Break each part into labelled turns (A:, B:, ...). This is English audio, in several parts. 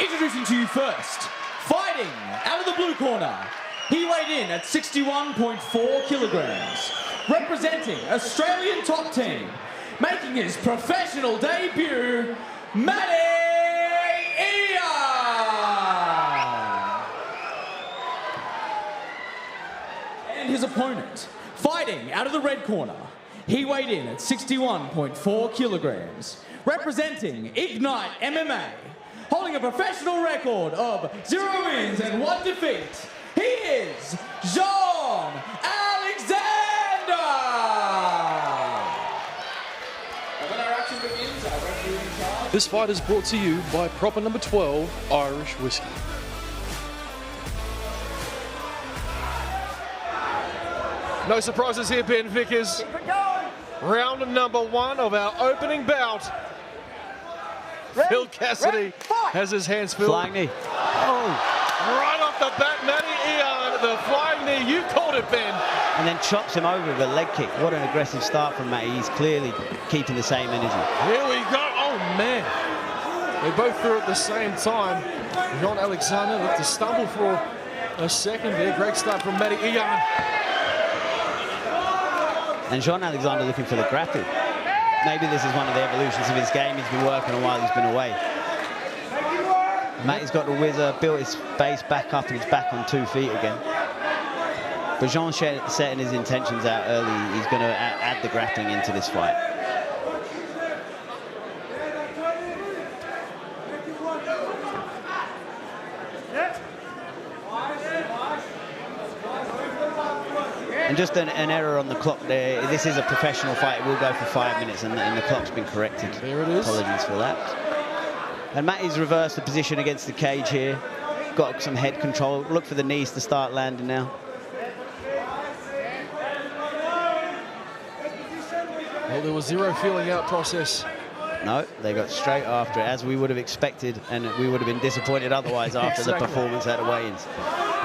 A: Introducing to you first, fighting out of the blue corner. He weighed in at 61.4 kilograms, representing Australian top team, making his professional debut, Matty Iann. And his opponent, fighting out of the red corner. He weighed in at 61.4 kilograms, representing Ignite MMA, holding a professional record of 0 wins and 1 defeat. He is Jean Alexander! When our action begins, our referee in charge.
B: This fight is brought to you by Proper Number 12 Irish Whiskey. No surprises here, Ben Vickers. Round number 1 of our opening bout. Phil Cassidy has his hands filled.
C: Flying knee.
B: Oh, right off the bat, Matty Iann, the flying knee. You called it, Ben.
C: And then chops him over with a leg kick. What an aggressive start from Matty. He's clearly keeping the same energy.
B: Here we go. Oh, man. They both threw at the same time. Jean Alexander looked to stumble for a second there. Great start from Matty Iann.
C: And Jean Alexander looking for the grapple. Maybe this is one of the evolutions of his game. He's been working on while he's been away. Matty's got the whizzer, built his base back up, and he's back on 2 feet again. But Jean's setting his intentions out early. He's going to add the grappling into this fight. And just an error on the clock there. This is a professional fight. It will go for 5 minutes, and the clock's been corrected.
B: There it is.
C: Apologies for that. And Matty's reversed the position against the cage here. Got some head control. Look for the knees to start landing now.
B: Well, there was 0 feeling out process.
C: No, they got straight after it, as we would have expected, and we would have been disappointed otherwise after the performance at the weigh-ins.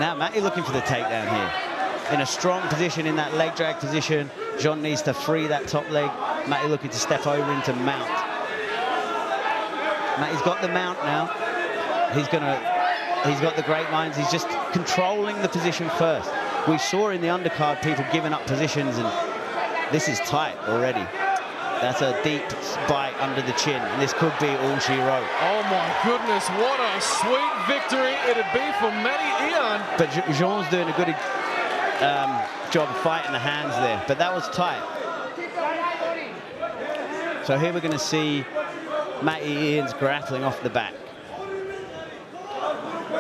C: Now Matty looking for the takedown here. In a strong position in that leg drag position. Jean needs to free that top leg. Matty looking to step over into mount. Matty's got the mount now. He's got the great minds. He's just controlling the position first. We saw in the undercard people giving up positions, and this is tight already. That's a deep bite under the chin, and this could be all she wrote.
B: Oh my goodness, what a sweet victory it'd be for Matty Iann.
C: But Jean's doing a good job of fighting the hands there, but that was tight. So here we're going to see Matty Iann's grappling off the back.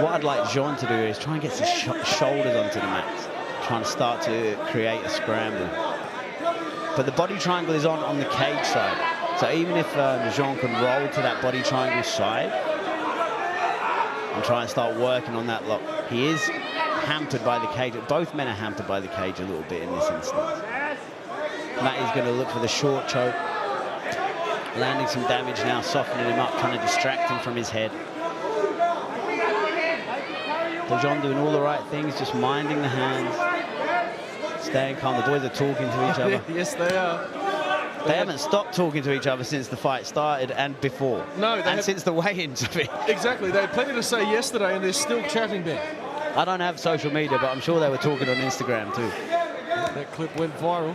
C: What I'd like Jean to do is try and get his shoulders onto the mat, trying to start to create a scramble. But the body triangle is on the cage side. So even if Jean can roll to that body triangle side and try and start working on that lock, he is hampered by the cage. Both men are hampered by the cage a little bit in this instance. Matty's going to look for the short choke, landing some damage now, softening him up, trying to distract him from his head. But Jean doing all the right things, just minding the hands, staying calm. The boys are talking to each other.
B: Yes, they are.
C: They haven't stopped talking to each other since the fight started and before.
B: No,
C: and since the weigh-ins.
B: Exactly. They had plenty to say yesterday, and they're still chatting there.
C: I don't have social media, but I'm sure they were talking on Instagram too.
B: That clip went viral,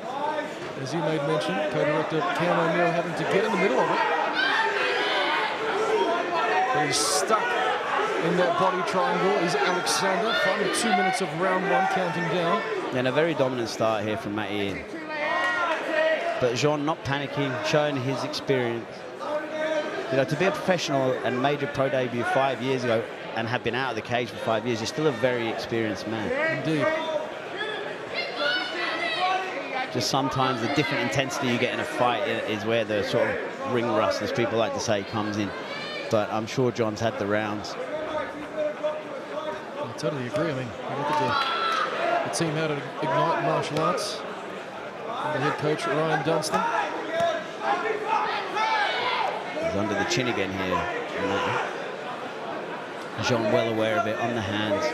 B: as you made mention. Co-director Cam O'Neill having to get in the middle of it. But he's stuck in that body triangle is Alexander. Final 2 minutes of round 1, counting down.
C: And a very dominant start here from Matty Iann. But Jean not panicking, showing his experience. You know, to be a professional and major pro debut 5 years ago and have been out of the cage for 5 years, you're still a very experienced man.
B: Indeed.
C: Just sometimes the different intensity you get in a fight is where the sort of ring rust, as people like to say, comes in. But I'm sure John's had the rounds.
B: I totally agree. I mean, you look at the team out at Ignite Martial Arts. The head coach, Ryan Dunstan.
C: He's under the chin again here. Jean well aware of it on the hands.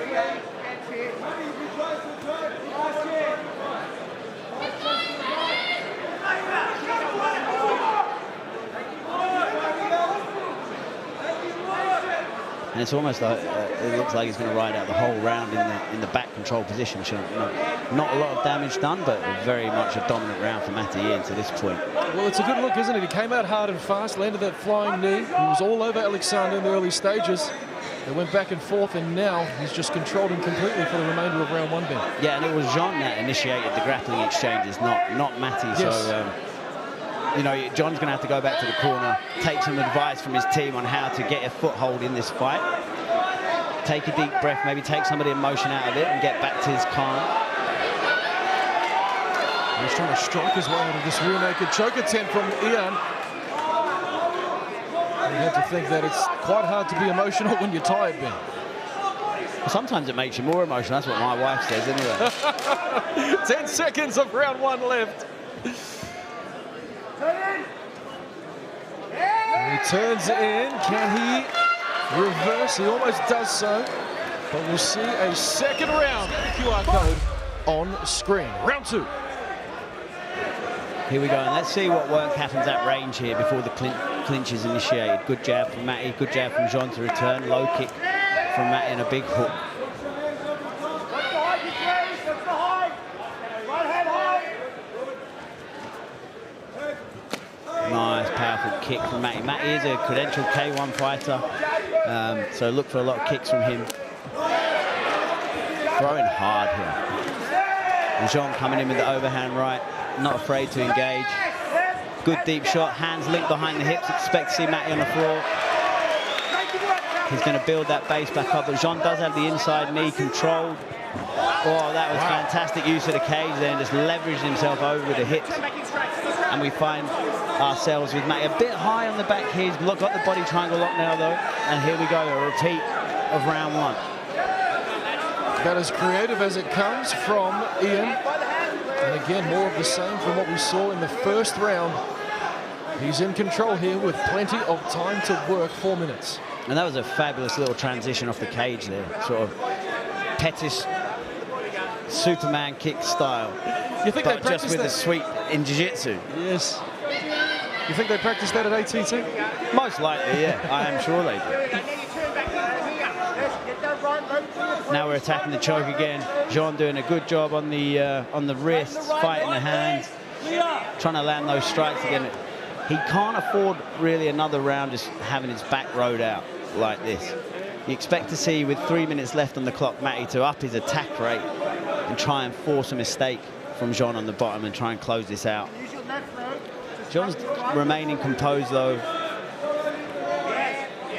C: And it's almost like it looks like he's going to ride out the whole round in the back control position. So, not a lot of damage done, but very much a dominant round for Matty Iann to this point.
B: Well, it's a good look, isn't it? He came out hard and fast, landed that flying knee. He was all over Alexander in the early stages. They went back and forth, and now he's just controlled him completely for the remainder of round 1, Ben.
C: Yeah, and it was Jean that initiated the grappling exchanges, not Matty.
B: Yes.
C: So, you know, John's going to have to go back to the corner, take some advice from his team on how to get a foothold in this fight. Take a deep breath, maybe take some of the emotion out of it and get back to his calm.
B: He's trying to strike his way out of this rear naked choke attempt from Iann. You have to think that it's quite hard to be emotional when you're tired, Ben.
C: Sometimes it makes you more emotional. That's what my wife says anyway.
B: 10 seconds of round 1 left. He turns in. Can he reverse? He almost does so. But we'll see a second round. QR code on screen. Round 2.
C: Here we go, and let's see what work happens at range here before the clinch is initiated. Good jab from Matty, good jab from Jean to return. Low kick from Matty and a big hook. Nice, powerful kick from Matty. Matty is a credentialed K1 fighter, so look for a lot of kicks from him. Throwing hard here. And Jean coming in with the overhand right, not afraid to engage. Good deep shot, hands linked behind the hips. Expect to see Matty on the floor. He's going to build that base back up, but Jean does have the inside knee controlled. Oh, that was fantastic use of the cage there, and just leveraged himself over with the hips. And we find ourselves with Matty a bit high on the back here. He's got the body triangle locked now, though. And here we go, a repeat of round 1.
B: About as creative as it comes from Iann. And again, more of the same from what we saw in the first round. He's in control here with plenty of time to work, 4 minutes.
C: And that was a fabulous little transition off the cage there. Sort of pettish Superman kick style.
B: You think
C: but
B: they
C: just with
B: that?
C: a sweep in jiu-jitsu.
B: Yes. You think they practiced that at ATT?
C: Most likely, yeah. I am sure they do. Now we're attacking the choke again. Jean doing a good job on the wrists, fighting the hands, trying to land those strikes again. He can't afford really another round just having his back rode out like this. You expect to see, with 3 minutes left on the clock, Matty to up his attack rate and try and force a mistake from Jean on the bottom and try and close this out. Jean's remaining composed though.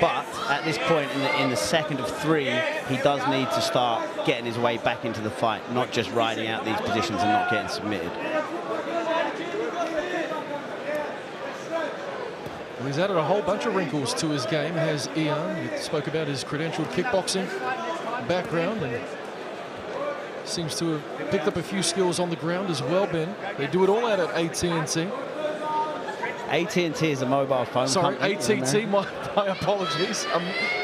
C: But at this point in the second of 3, he does need to start getting his way back into the fight, not just riding out these positions and not getting submitted.
B: Well, he's added a whole bunch of wrinkles to his game, has Iann. We spoke about his credentialed kickboxing background and seems to have picked up a few skills on the ground as well, Ben. They do it all out at AT&T.
C: AT&T is a mobile phone company.
B: Sorry, ATT, my apologies.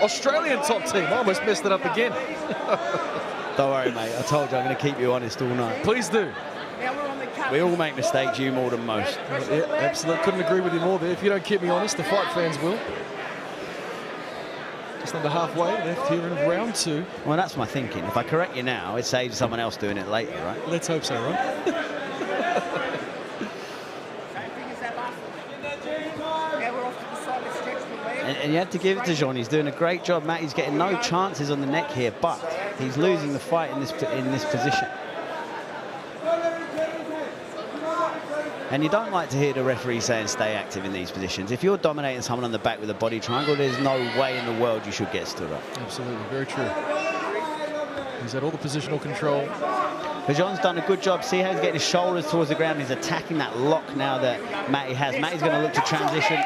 B: Australian top team. I almost messed it up again.
C: Don't worry, mate. I told you I'm going to keep you honest all night.
B: Please do.
C: We all make mistakes, you more than most.
B: Yeah, absolutely. Couldn't agree with you more there. If you don't keep me honest, the fight fans will. Just under halfway left here in round 2.
C: Well, that's my thinking. If I correct you now, it saves someone else doing it later, right?
B: Let's hope so, right?
C: And you have to give it to Jean. He's doing a great job. Matty's getting no chances on the neck here, but he's losing the fight in this position. And you don't like to hear the referee saying stay active in these positions. If you're dominating someone on the back with a body triangle, there's no way in the world you should get stood up.
B: Absolutely, very true. He's had all the positional control.
C: But Jean's done a good job. See how he's getting his shoulders towards the ground. He's attacking that lock now that Matty has. Matty's going to look to transition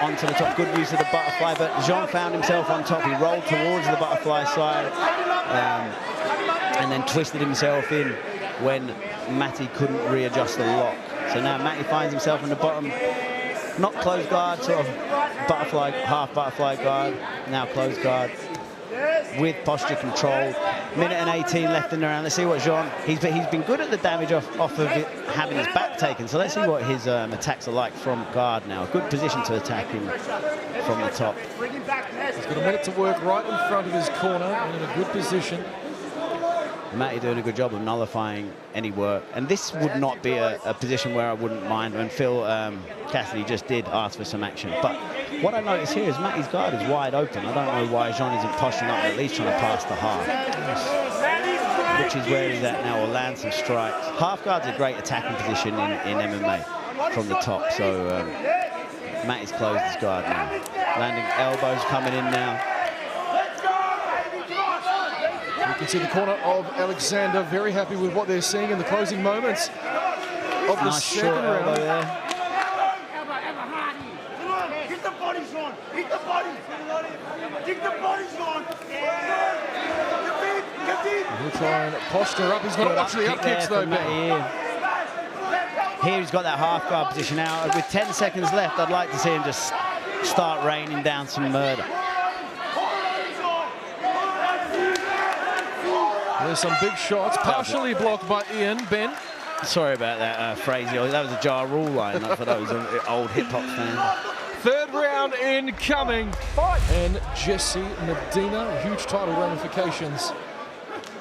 C: onto the top. Good use of the butterfly, but Jean found himself on top. He rolled towards the butterfly side and then twisted himself in when Matty couldn't readjust the lock. So now Matty finds himself in the bottom, not closed guard, sort of butterfly, half butterfly guard, now closed guard with posture control. Minute and 18 left in the round. Let's see what Jean, he's been good at the damage off of it, having his back taken. So let's see what his attacks are like from guard now. Good position to attack him from the top.
B: He's got a minute to work right in front of his corner and in a good position.
C: Matty doing a good job of nullifying any work. And this would not be a position where I wouldn't mind when Phil Cassidy just did ask for some action. But what I notice here is Matty's guard is wide open. I don't know why Jean isn't posturing up and at least trying to pass the half. Which is where he's at now, or land some strikes. Half guard's a great attacking position in MMA from the top. So Matty's closed his guard now. Landing elbows coming in now.
B: You can see the corner of Alexander very happy with what they're seeing in the closing moments of the second round.
C: There.
D: Hit the body, Sean. Hit the body. Hit the body, Sean.
B: He'll try and posture up. He's got to watch the up kicks though, Ben.
C: Here he's got that half guard position now. With 10 seconds left, I'd like to see him just start raining down some murder.
B: There's some big shots, partially blocked by Ian. Ben?
C: Sorry about that, Fraser. That was a Ja Rule line for those old hip-hop fans.
B: Third round incoming. And Jesse Medina, huge title ramifications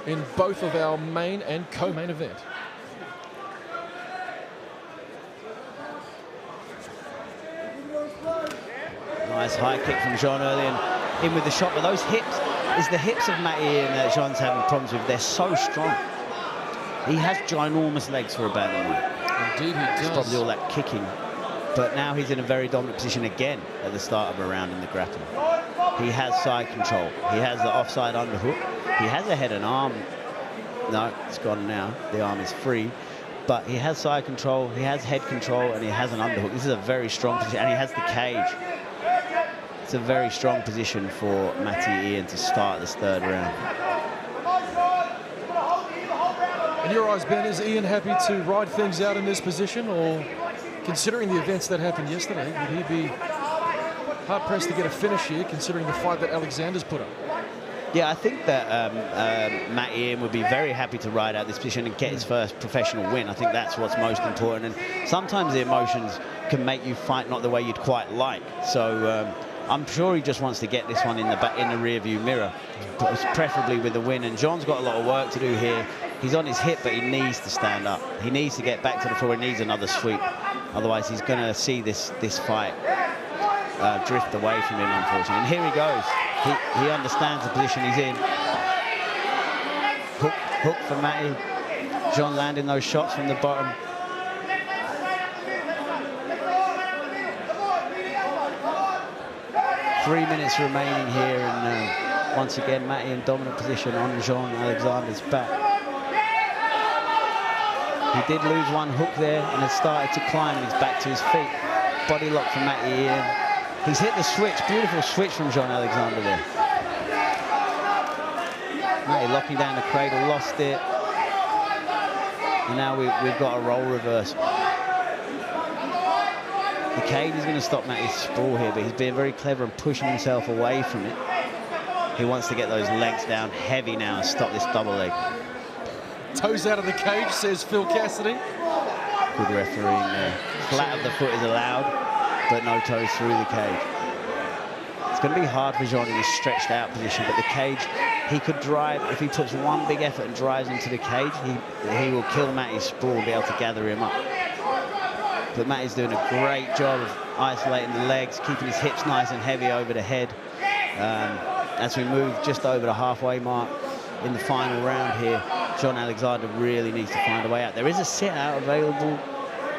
B: in both of our main and co-main event.
C: Nice high kick from Jean early and in with the shot, but those hips, is the hips of Matty Iann that Jean's having problems with. They're so strong. He has ginormous legs for a bantamweight.
B: Indeed he does.
C: It's probably all that kicking. But now he's in a very dominant position again at the start of a round in the grappling. He has side control. He has the offside underhook. He has a head and arm. No, it's gone now. The arm is free. But he has side control, he has head control, and he has an underhook. This is a very strong position, and he has the cage. It's a very strong position for Matty Iann to start this third round.
B: In your eyes, Ben, is Ian happy to ride things out in this position, or considering the events that happened yesterday, would he be hard-pressed to get a finish here, considering the fight that Alexander's put up?
C: Yeah, I think that Matty Iann would be very happy to ride out this position and get his first professional win. I think that's what's most important. And sometimes the emotions can make you fight not the way you'd quite like. So I'm sure he just wants to get this one in the rear-view mirror, preferably with a win. And Jean's got a lot of work to do here. He's on his hip, but he needs to stand up. He needs to get back to the floor. He needs another sweep. Otherwise, he's going to see this fight drift away from him, unfortunately. And here he goes. He understands the position he's in. Hook for Matty. Jean landing those shots from the bottom. Three minutes remaining here, and once again, Matty in dominant position on Jean Alexander's back. He did lose one hook there and has started to climb, and he's back to his feet. Body lock from Matty Iann. He's hit the switch, beautiful switch from Jean Alexander there. Matty locking down the cradle, lost it. And now we've got a roll reverse. The cage is going to stop Matty's sprawl here, but he's being very clever and pushing himself away from it. He wants to get those legs down heavy now and stop this double leg.
B: Toes out of the cage, says Phil Cassidy.
C: Good refereeing there. Flat of the foot is allowed, but no toes through the cage. It's going to be hard for Jean in this stretched out position, but the cage, he could drive, if he puts one big effort and drives into the cage, he will kill Matty's sprawl and be able to gather him up. But Matty's doing a great job of isolating the legs, keeping his hips nice and heavy over the head. As we move just over the halfway mark in the final round here, Jean Alexander really needs to find a way out. There is a sit-out available.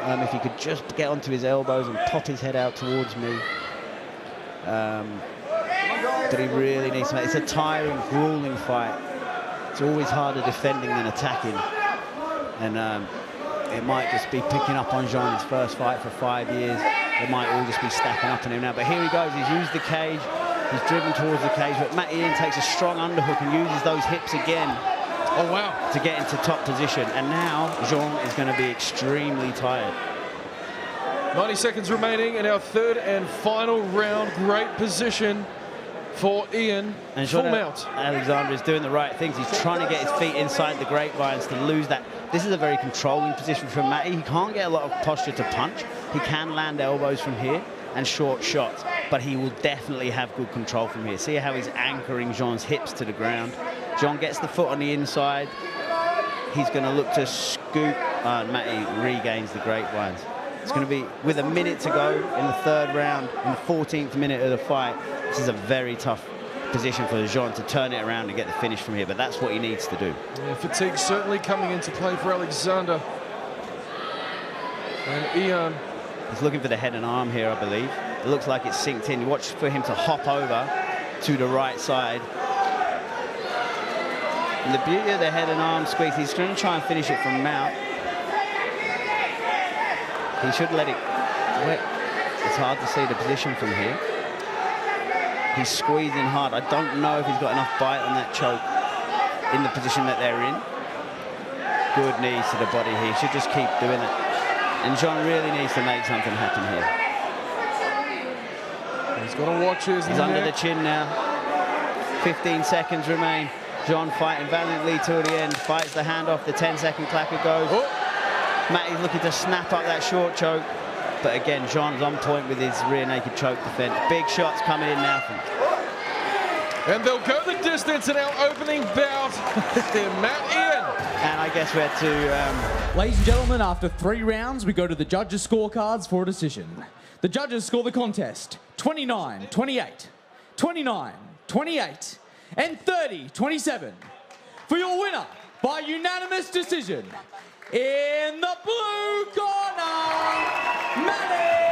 C: If he could just get onto his elbows and pop his head out towards me. But he really needs to make... It's a tiring, grueling fight. It's always harder defending than attacking. And it might just be picking up on Jean, his first fight for 5 years. It might all just be stacking up on him now. But here he goes. He's used the cage. He's driven towards the cage. But Matty Iann takes a strong underhook and uses those hips again.
B: Oh, wow.
C: To get into top position. And now Jean is going to be extremely tired.
B: 90 seconds remaining in our third and final round. Great position for Ian.
C: And
B: full mount.
C: Alexander is doing the right things. He's trying to get his feet inside the grapevines to lose that. This is a very controlling position for Matty. He can't get a lot of posture to punch. He can land elbows from here and short shots. but he will definitely have good control from here. See how he's anchoring Jean's hips to the ground. Jean gets the foot on the inside. He's going to look to scoop, and Matty regains the grapevines. It's going to be, with a minute to go in the 3rd round, in the 14th minute of the fight, this is a very tough position for Jean to turn it around and get the finish from here, but that's what he needs to do.
B: Yeah, fatigue certainly coming into play for Alexander. And Iann.
C: He's looking for the head and arm here, I believe. It looks like it's synced in. Watch for him to hop over to the right side. And the beauty of the head and arm squeeze, he's going to try and finish it from mount. He should let it wet. It's hard to see the position from here. He's squeezing hard. I don't know if he's got enough bite on that choke in the position that they're in. Good knees to the body here. He should just keep doing it. And Jean really needs to make something happen here.
B: He's got to watch his
C: He's
B: neck.
C: under the chin now. 15 seconds remain. Jean fighting valiantly till the end. Fights the hand off. The 10-second clacker goes.
B: Oh.
C: Matty's looking to snap up that short choke. But again, Jean's on point with his rear naked choke defense. Big shots coming in now from...
B: And they'll go the distance in our opening bout. Matty Iann.
C: And I guess we're to...
A: Ladies and gentlemen, after 3 rounds, we go to the judges' scorecards for a decision. The judges score the contest 29-28, 29-28, and 30-27. For your winner, by unanimous decision, in the blue corner, Matty